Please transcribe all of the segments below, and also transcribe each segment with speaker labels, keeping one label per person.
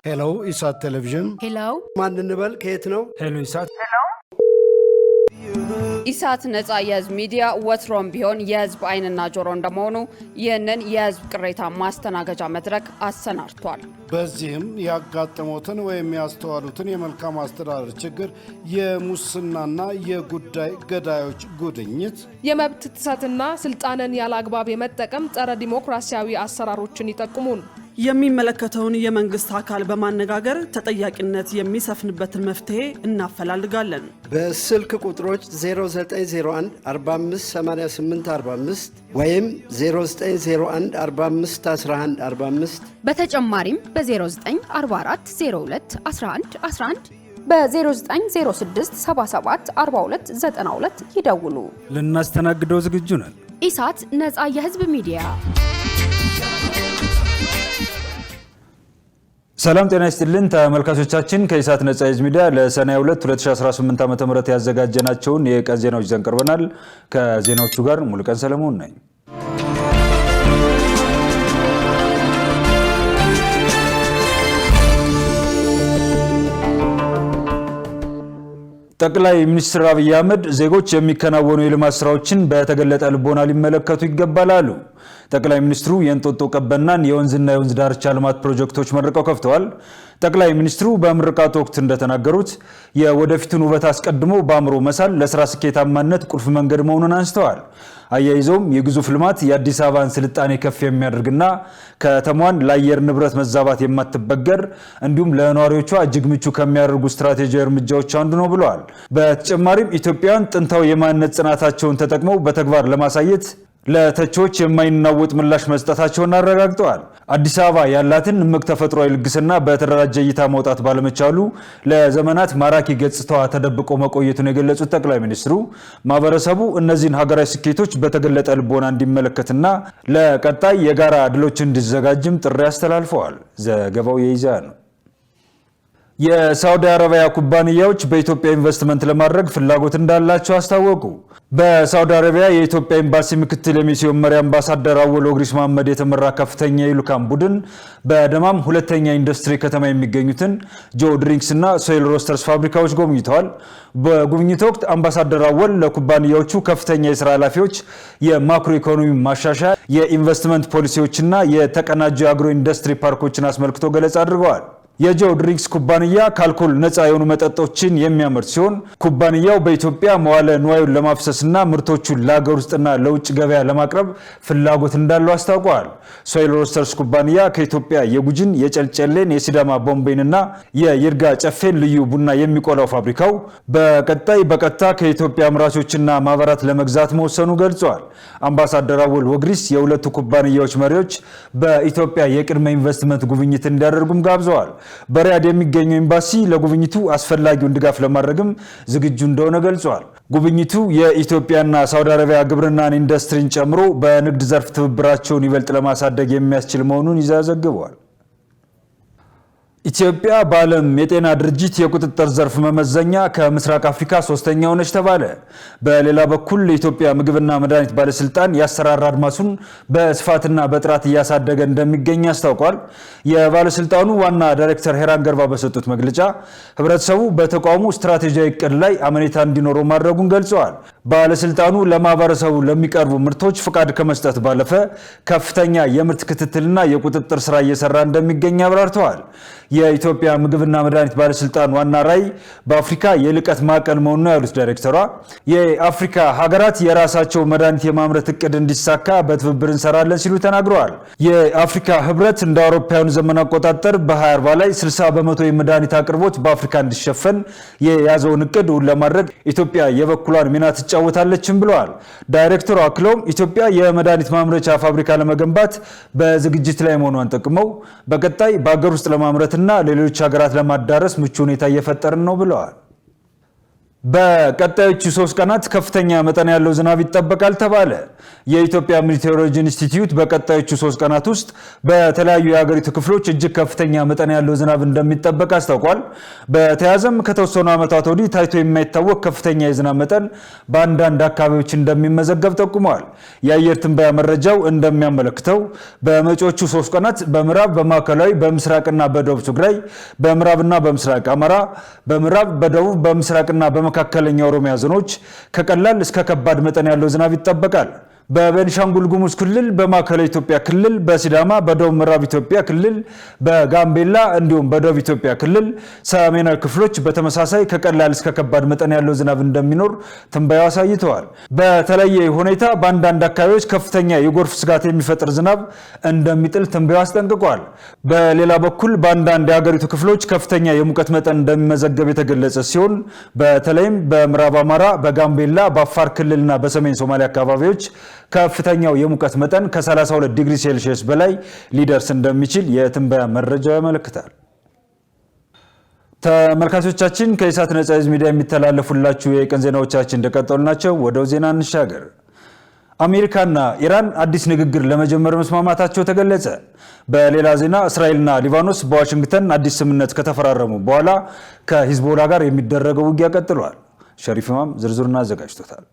Speaker 1: ሄሎ ኢሳት ቴሌቪዥን
Speaker 2: ሄሎ
Speaker 3: ማን እንበል ከየት ነው?
Speaker 1: ሄሎ ኢሳት
Speaker 2: ኢሳት ነጻ የህዝብ ሚዲያ ወትሮም ቢሆን የህዝብ አይንና ጆሮ እንደመሆኑ ይህንን የህዝብ ቅሬታ ማስተናገጃ መድረክ አሰናድቷል።
Speaker 1: በዚህም ያጋጠሙትን ወይም ያስተዋሉትን የመልካም አስተዳደር ችግር፣ የሙስናና የጉዳይ ገዳዮች ጉድኝት፣
Speaker 4: የመብት ጥሰትና ስልጣንን ያለአግባብ የመጠቀም ጸረ ዲሞክራሲያዊ አሰራሮችን ይጠቁሙን።
Speaker 5: የሚመለከተውን የመንግስት አካል በማነጋገር ተጠያቂነት የሚሰፍንበትን መፍትሄ እናፈላልጋለን።
Speaker 3: በስልክ ቁጥሮች 0901 458845 ወይም 0901 451145
Speaker 2: በተጨማሪም በ0944 02 11 11 በ0906 77 42 92 ይደውሉ።
Speaker 1: ልናስተናግደው ዝግጁ ነን።
Speaker 2: ኢሳት ነጻ የህዝብ ሚዲያ።
Speaker 6: ሰላም ጤና ይስጥልን ተመልካቾቻችን፣ ከኢሳት ነጻ የህዝብ ሚዲያ ለሰኔ 2 2018 ዓ.ም ያዘጋጀናቸውን የቀን ዜናዎች ይዘን ቀርበናል። ከዜናዎቹ ጋር ሙሉቀን ሰለሞን ነኝ። ጠቅላይ ሚኒስትር አብይ አህመድ ዜጎች የሚከናወኑ የልማት ስራዎችን በተገለጠ ልቦና ሊመለከቱ ይገባል አሉ። ጠቅላይ ሚኒስትሩ የእንጦጦ ቀበናን የወንዝና የወንዝ ዳርቻ ልማት ፕሮጀክቶች መርቀው ከፍተዋል። ጠቅላይ ሚኒስትሩ በምርቃቱ ወቅት እንደተናገሩት የወደፊቱን ውበት አስቀድሞ በአእምሮ መሳል ለስራ ስኬታማነት ቁልፍ መንገድ መሆኑን አንስተዋል። አያይዘውም የግዙፍ ልማት የአዲስ አበባን ስልጣኔ ከፍ የሚያደርግና ከተማዋን ለአየር ንብረት መዛባት የማትበገር እንዲሁም ለነዋሪዎቿ እጅግ ምቹ ከሚያደርጉ ስትራቴጂያዊ እርምጃዎች አንዱ ነው ብለዋል። በተጨማሪም ኢትዮጵያውያን ጥንታዊ የማንነት ጽናታቸውን ተጠቅመው በተግባር ለማሳየት ለተቾች የማይናወጥ ምላሽ መስጠታቸውን አረጋግጠዋል። አዲስ አበባ ያላትን እምቅ ተፈጥሯዊ ልግስና በተደራጀ እይታ ማውጣት ባለመቻሉ ለዘመናት ማራኪ ገጽታዋ ተደብቆ መቆየቱን የገለጹት ጠቅላይ ሚኒስትሩ ማህበረሰቡ እነዚህን ሀገራዊ ስኬቶች በተገለጠ ልቦና እንዲመለከትና ለቀጣይ የጋራ ድሎች እንዲዘጋጅም ጥሪ አስተላልፈዋል። ዘገባው የኢዜአ ነው። የሳውዲ አረቢያ ኩባንያዎች በኢትዮጵያ ኢንቨስትመንት ለማድረግ ፍላጎት እንዳላቸው አስታወቁ። በሳውዲ አረቢያ የኢትዮጵያ ኤምባሲ ምክትል የሚስዮን መሪ አምባሳደር አወል ኦግሪስ መሐመድ የተመራ ከፍተኛ የልዑካን ቡድን በደማም ሁለተኛ ኢንዱስትሪ ከተማ የሚገኙትን ጆ ድሪንክስ እና ሶይል ሮስተርስ ፋብሪካዎች ጎብኝተዋል። በጉብኝቱ ወቅት አምባሳደር አወል ለኩባንያዎቹ ከፍተኛ የስራ ኃላፊዎች የማክሮ ኢኮኖሚ ማሻሻያ፣ የኢንቨስትመንት ፖሊሲዎችና የተቀናጁ የአግሮ ኢንዱስትሪ ፓርኮችን አስመልክቶ ገለጻ አድርገዋል። የጆ ድሪንክስ ኩባንያ ከአልኮል ነፃ የሆኑ መጠጦችን የሚያመርት ሲሆን ኩባንያው በኢትዮጵያ መዋለ ንዋዩን ለማፍሰስና ምርቶቹን ለሀገር ውስጥና ለውጭ ገበያ ለማቅረብ ፍላጎት እንዳለው አስታውቀዋል። ሶይል ሮስተርስ ኩባንያ ከኢትዮጵያ የጉጂን፣ የጨልጨሌን፣ የሲዳማ ቦምቤንና የይርጋ ጨፌን ልዩ ቡና የሚቆላው ፋብሪካው በቀጣይ በቀጥታ ከኢትዮጵያ አምራቾችና ማህበራት ለመግዛት መወሰኑ ገልጸዋል። አምባሳደር አወል ኦግሪስ የሁለቱ ኩባንያዎች መሪዎች በኢትዮጵያ የቅድመ ኢንቨስትመንት ጉብኝት እንዲያደርጉም ጋብዘዋል። በሪያድ የሚገኘው ኤምባሲ ለጉብኝቱ አስፈላጊውን ድጋፍ ለማድረግም ዝግጁ እንደሆነ ገልጿል። ጉብኝቱ የኢትዮጵያና ሳውዲ አረቢያ ግብርናን፣ ኢንዱስትሪን ጨምሮ በንግድ ዘርፍ ትብብራቸውን ይበልጥ ለማሳደግ የሚያስችል መሆኑን ይዘግባል። ኢትዮጵያ በዓለም የጤና ድርጅት የቁጥጥር ዘርፍ መመዘኛ ከምስራቅ አፍሪካ ሶስተኛ ሆነች ተባለ። በሌላ በኩል የኢትዮጵያ ምግብና መድኃኒት ባለስልጣን የአሰራር አድማሱን በስፋትና በጥራት እያሳደገ እንደሚገኝ አስታውቋል። የባለስልጣኑ ዋና ዳይሬክተር ሄራን ገርባ በሰጡት መግለጫ ህብረተሰቡ በተቋሙ ስትራቴጂያዊ እቅድ ላይ አመኔታ እንዲኖረው ማድረጉን ገልጸዋል። ባለስልጣኑ ለማህበረሰቡ ለሚቀርቡ ምርቶች ፍቃድ ከመስጠት ባለፈ ከፍተኛ የምርት ክትትልና የቁጥጥር ስራ እየሰራ እንደሚገኝ አብራርተዋል። የኢትዮጵያ ምግብና መድኃኒት ባለስልጣን ዋና ራዕይ በአፍሪካ የልቀት ማዕከል መሆኑን ያሉት ዳይሬክተሯ የአፍሪካ ሀገራት የራሳቸው መድኃኒት የማምረት እቅድ እንዲሳካ በትብብር እንሰራለን ሲሉ ተናግረዋል። የአፍሪካ ህብረት እንደ አውሮፓውያኑ ዘመን አቆጣጠር በ2040 ላይ 60% የመድኃኒት አቅርቦት በአፍሪካ እንዲሸፈን የያዘውን እቅድ እውን ለማድረግ ኢትዮጵያ የበኩሏን ሚና ትጫወታለችም ብለዋል። ዳይሬክተሩ አክለውም ኢትዮጵያ የመድኃኒት ማምረቻ ፋብሪካ ለመገንባት በዝግጅት ላይ መሆኗን ጠቅመው በቀጣይ በአገር ውስጥ ለማምረት እና ሌሎች ሀገራት ለማዳረስ ምቹ ሁኔታ እየፈጠርን ነው ብለዋል። በቀጣዮቹ 3 ቀናት ከፍተኛ መጠን ያለው ዝናብ ይጠበቃል ተባለ። የኢትዮጵያ ሜቴዎሮሎጂ ኢንስቲትዩት በቀጣዮቹ 3 ቀናት ውስጥ በተለያዩ የሀገሪቱ ክፍሎች እጅግ ከፍተኛ መጠን ያለው ዝናብ እንደሚጠበቅ አስታውቋል። በተያያዘም ከተወሰኑ ዓመታት ወዲህ ታይቶ የማይታወቅ ከፍተኛ የዝናብ መጠን በአንዳንድ አካባቢዎች እንደሚመዘገብ ጠቁመዋል። የአየር ትንበያ መረጃው እንደሚያመለክተው በመጪዎቹ 3 ቀናት በምዕራብ፣ በማዕከላዊ፣ በምስራቅና በደቡብ ትግራይ፣ በምዕራብና በምስራቅ አማራ፣ በምዕራብ፣ በደቡብ፣ በምስራቅና መካከለኛ ኦሮሚያ ዞኖች ከቀላል እስከ ከባድ መጠን ያለው ዝናብ ይጠበቃል። በቤንሻንጉል ጉሙዝ ክልል፣ በማዕከላዊ ኢትዮጵያ ክልል፣ በሲዳማ፣ በደቡብ ምዕራብ ኢትዮጵያ ክልል፣ በጋምቤላ እንዲሁም በደቡብ ኢትዮጵያ ክልል ሰሜናዊ ክፍሎች በተመሳሳይ ከቀላል እስከ ከባድ መጠን ያለው ዝናብ እንደሚኖር ትንበያው አሳይተዋል። በተለየ ሁኔታ በአንዳንድ አካባቢዎች ከፍተኛ የጎርፍ ስጋት የሚፈጥር ዝናብ እንደሚጥል ትንበያው አስጠንቅቋል። በሌላ በኩል በአንዳንድ የሀገሪቱ ክፍሎች ከፍተኛ የሙቀት መጠን እንደሚመዘገብ የተገለጸ ሲሆን በተለይም በምዕራብ አማራ፣ በጋምቤላ፣ በአፋር ክልልና በሰሜን ሶማሊያ አካባቢዎች ከፍተኛው የሙቀት መጠን ከ32 ዲግሪ ሴልሺየስ በላይ ሊደርስ እንደሚችል የትንበያ መረጃው ያመለክታል። ተመልካቾቻችን ከኢሳት ነጻ ህዝብ ሚዲያ የሚተላለፉላችሁ የቀን ዜናዎቻችን እንደቀጠሉ ናቸው። ወደ ዜና እንሻገር። አሜሪካና ኢራን አዲስ ንግግር ለመጀመር መስማማታቸው ተገለጸ። በሌላ ዜና እስራኤልና ሊባኖስ በዋሽንግተን አዲስ ስምምነት ከተፈራረሙ በኋላ ከሂዝቦላ ጋር የሚደረገው ውጊያ ቀጥሏል። ሸሪፍ ኢማም ዝርዝሩን አዘጋጅቶታል።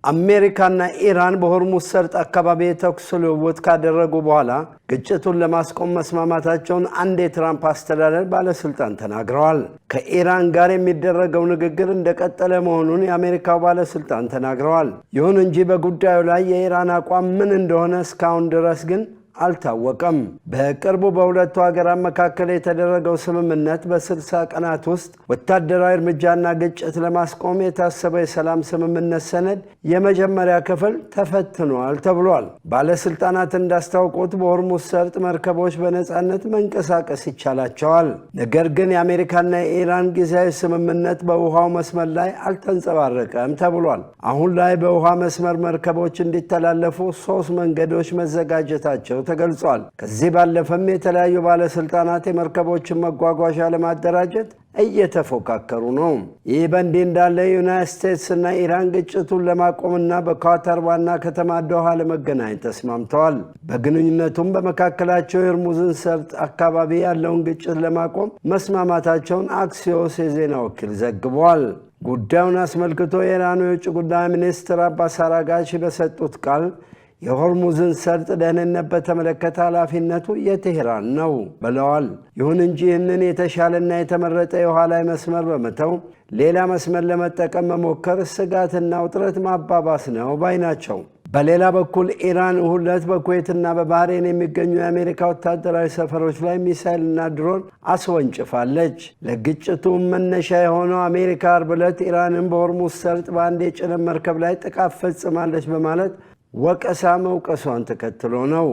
Speaker 3: አሜሪካና ኢራን በሆርሙዝ ሰርጥ አካባቢ የተኩስ ልውውጥ ካደረጉ በኋላ ግጭቱን ለማስቆም መስማማታቸውን አንድ የትራምፕ አስተዳደር ባለስልጣን ተናግረዋል። ከኢራን ጋር የሚደረገው ንግግር እንደቀጠለ መሆኑን የአሜሪካው ባለስልጣን ተናግረዋል። ይሁን እንጂ በጉዳዩ ላይ የኢራን አቋም ምን እንደሆነ እስካሁን ድረስ ግን አልታወቀም። በቅርቡ በሁለቱ ሀገራት መካከል የተደረገው ስምምነት በ60 ቀናት ውስጥ ወታደራዊ እርምጃና ግጭት ለማስቆም የታሰበው የሰላም ስምምነት ሰነድ የመጀመሪያ ክፍል ተፈትኗል ተብሏል። ባለስልጣናት እንዳስታወቁት በሆርሙዝ ሰርጥ መርከቦች በነፃነት መንቀሳቀስ ይቻላቸዋል። ነገር ግን የአሜሪካና የኢራን ጊዜያዊ ስምምነት በውሃው መስመር ላይ አልተንጸባረቀም ተብሏል። አሁን ላይ በውሃ መስመር መርከቦች እንዲተላለፉ 3 መንገዶች መዘጋጀታቸው ተገልጿል። ከዚህ ባለፈም የተለያዩ ባለስልጣናት የመርከቦችን መጓጓዣ ለማደራጀት እየተፎካከሩ ነው። ይህ በእንዲህ እንዳለ ዩናይትድ ስቴትስ እና ኢራን ግጭቱን ለማቆምና በኳታር ዋና ከተማ ዶሃ ለመገናኘት ተስማምተዋል። በግንኙነቱም በመካከላቸው የሆርሙዝን ሰርጥ አካባቢ ያለውን ግጭት ለማቆም መስማማታቸውን አክሲዮስ የዜና ወኪል ዘግቧል። ጉዳዩን አስመልክቶ የኢራኑ የውጭ ጉዳይ ሚኒስትር አባስ አራጋቺ በሰጡት ቃል የሆርሙዝን ሰርጥ ደህንነት በተመለከተ ኃላፊነቱ የቴህራን ነው ብለዋል። ይሁን እንጂ ይህንን የተሻለና የተመረጠ የውሃ ላይ መስመር በመተው ሌላ መስመር ለመጠቀም መሞከር ስጋትና ውጥረት ማባባስ ነው ባይ ናቸው። በሌላ በኩል ኢራን እሁድ ዕለት በኩዌትና በባህሬን የሚገኙ የአሜሪካ ወታደራዊ ሰፈሮች ላይ ሚሳይልና ድሮን አስወንጭፋለች። ለግጭቱ መነሻ የሆነው አሜሪካ ዓርብ ዕለት ኢራንን በሆርሙዝ ሰርጥ በአንድ የጭነት መርከብ ላይ ጥቃት ፈጽማለች በማለት ወቀሳ መውቀሷን ተከትሎ ነው።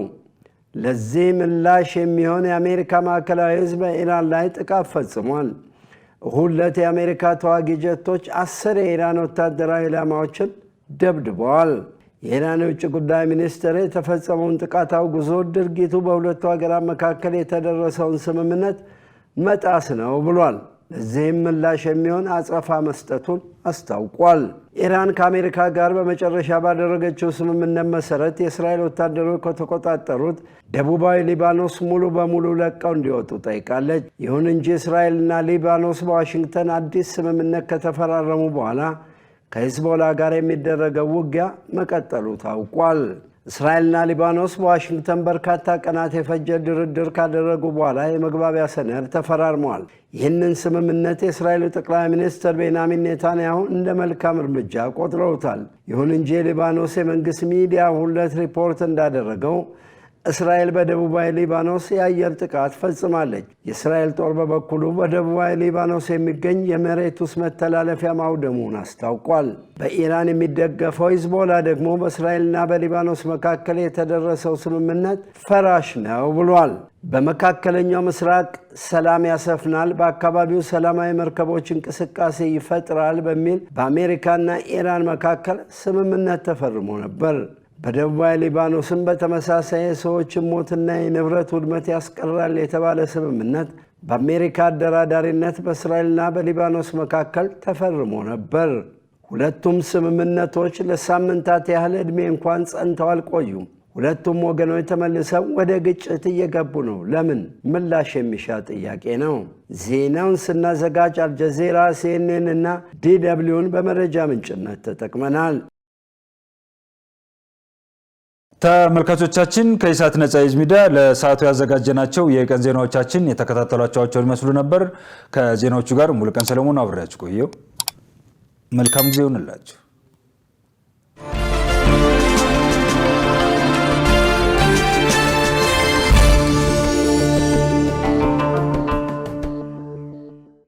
Speaker 3: ለዚህ ምላሽ የሚሆን የአሜሪካ ማዕከላዊ ህዝብ በኢራን ላይ ጥቃት ፈጽሟል። እሁድ ዕለት የአሜሪካ ተዋጊ ጀቶች 10 የኢራን ወታደራዊ ኢላማዎችን ደብድበዋል። የኢራን የውጭ ጉዳይ ሚኒስትር የተፈጸመውን ጥቃት አውግዞ ድርጊቱ በሁለቱ ሀገራት መካከል የተደረሰውን ስምምነት መጣስ ነው ብሏል። ለዚህም ምላሽ የሚሆን አጸፋ መስጠቱን አስታውቋል። ኢራን ከአሜሪካ ጋር በመጨረሻ ባደረገችው ስምምነት መሰረት የእስራኤል ወታደሮች ከተቆጣጠሩት ደቡባዊ ሊባኖስ ሙሉ በሙሉ ለቀው እንዲወጡ ጠይቃለች። ይሁን እንጂ እስራኤልና ሊባኖስ በዋሽንግተን አዲስ ስምምነት ከተፈራረሙ በኋላ ከሂዝቦላ ጋር የሚደረገው ውጊያ መቀጠሉ ታውቋል። እስራኤልና ሊባኖስ በዋሽንግተን በርካታ ቀናት የፈጀ ድርድር ካደረጉ በኋላ የመግባቢያ ሰነድ ተፈራርመዋል። ይህንን ስምምነት የእስራኤሉ ጠቅላይ ሚኒስትር ቤንያሚን ኔታንያሁ እንደ መልካም እርምጃ ቆጥረውታል። ይሁን እንጂ የሊባኖስ የመንግሥት ሚዲያ ሁለት ሪፖርት እንዳደረገው እስራኤል በደቡባዊ ሊባኖስ የአየር ጥቃት ፈጽማለች። የእስራኤል ጦር በበኩሉ በደቡባዊ ሊባኖስ የሚገኝ የመሬት ውስጥ መተላለፊያ ማውደሙን አስታውቋል። በኢራን የሚደገፈው ሂዝቦላ ደግሞ በእስራኤልና በሊባኖስ መካከል የተደረሰው ስምምነት ፈራሽ ነው ብሏል። በመካከለኛው ምስራቅ ሰላም ያሰፍናል፣ በአካባቢው ሰላማዊ መርከቦች እንቅስቃሴ ይፈጥራል በሚል በአሜሪካና ኢራን መካከል ስምምነት ተፈርሞ ነበር። በደቡባዊ ሊባኖስም በተመሳሳይ የሰዎችን ሞትና የንብረት ውድመት ያስቀራል የተባለ ስምምነት በአሜሪካ አደራዳሪነት በእስራኤልና በሊባኖስ መካከል ተፈርሞ ነበር። ሁለቱም ስምምነቶች ለሳምንታት ያህል ዕድሜ እንኳን ጸንተው አልቆዩም። ሁለቱም ወገኖች ተመልሰው ወደ ግጭት እየገቡ ነው። ለምን? ምላሽ የሚሻ ጥያቄ ነው። ዜናውን ስናዘጋጅ አልጀዚራ፣ ሲኤንኤን እና ዲደብሊውን በመረጃ ምንጭነት ተጠቅመናል።
Speaker 6: ተመልካቾቻችን ከኢሳት ነጻ የህዝብ ሚዲያ ለሰዓቱ ያዘጋጀናቸው የቀን ዜናዎቻችን የተከታተሏቸውን ይመስሉ ነበር። ከዜናዎቹ ጋር ሙሉቀን ሰለሞን አብሬያችሁ ቆየው። መልካም ጊዜ ይሁንላችሁ።